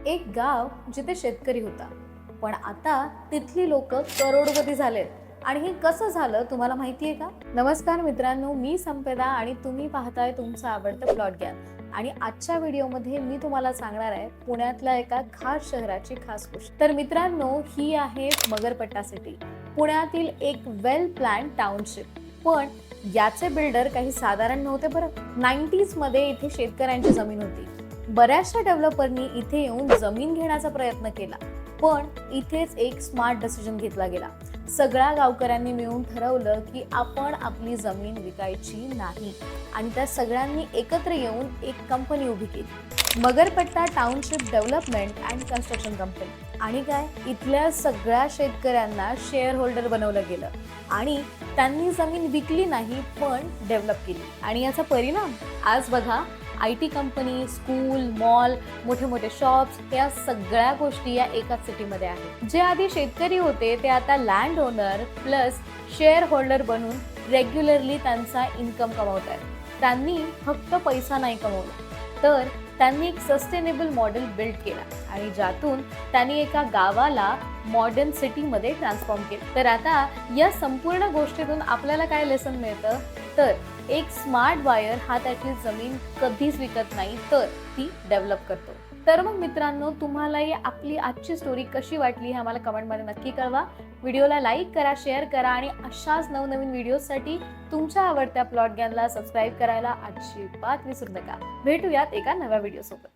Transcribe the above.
एक गाव जिथे शेतकरी होता, पण आता तिथली लोक करोडपती झालेत. आणि हे कसं झालं तुम्हाला माहिती आहे का? नमस्कार मित्रांनो, मी संपदा आणि तुम्ही पाहताय तुमचं आवडतं प्लॉट ज्ञान. आणि आजच्या व्हिडिओमध्ये मी तुम्हाला सांगणार आहे पुण्यातल्या एका खास शहराची खास गोष्ट. तर मित्रांनो, ही आहे मगरपट्टा सिटी, पुण्यातील एक वेल प्लॅन टाउनशिप. पण याचे बिल्डर काही साधारण नव्हते बरं. 90s मध्ये इथे शेतकऱ्यांची जमीन होती. बऱ्याचशा डेव्हलपरनी इथे येऊन जमीन घेण्याचा प्रयत्न केला, पण इथेच एक स्मार्ट डिसिजन घेतला गेला. सगळ्या गावकऱ्यांनी मिळून ठरवलं की आपण आपली जमीन विकायची नाही, आणि त्या सगळ्यांनी एकत्र येऊन एक कंपनी उभी केली, Magarpatta township development and construction company. आणि काय, इथल्या सगळ्या शेतकऱ्यांना शेअर होल्डर बनवलं गेलं आणि त्यांनी जमीन विकली नाही पण डेव्हलप केली. आणि याचा परिणाम आज बघा, IT कंपनी, स्कूल, मॉल, मोठे मोठे शॉप्स, या सगळ्या गोष्टी या एकाच सिटीमध्ये आहेत. जे आधी शेतकरी होते ते आता land owner plus share holder बनून रेग्युलरली त्यांचा इन्कम कमवत आहेत. त्यांनी फक्त पैसा नाही कमवला, तर त्यांनी एक सस्टेनेबल मॉडेल बिल्ड केला आणि ज्यातून त्यांनी एका गावाला मॉडर्न सिटीमध्ये ट्रान्सफॉर्म केलं. तर आता या संपूर्ण गोष्टीतून आपल्याला काय लेसन मिळतं, तर एक स्मार्ट बायर हा त्याची जमीन कधीच विकत नाही, तर ती डेव्हलप करतो. तर मग मित्रांनो, तुम्हाला ही आपली आजची स्टोरी कशी वाटली हे आम्हाला कमेंटमध्ये नक्की कळवा. व्हिडिओला लाईक करा, शेअर करा आणि अशाच नवनवीन व्हिडिओसाठी तुमच्या आवडत्या प्लॉट ज्ञानला सबस्क्राईब करायला अजिबात विसरू नका. भेटूयात एका नव्या व्हिडिओ सोबत.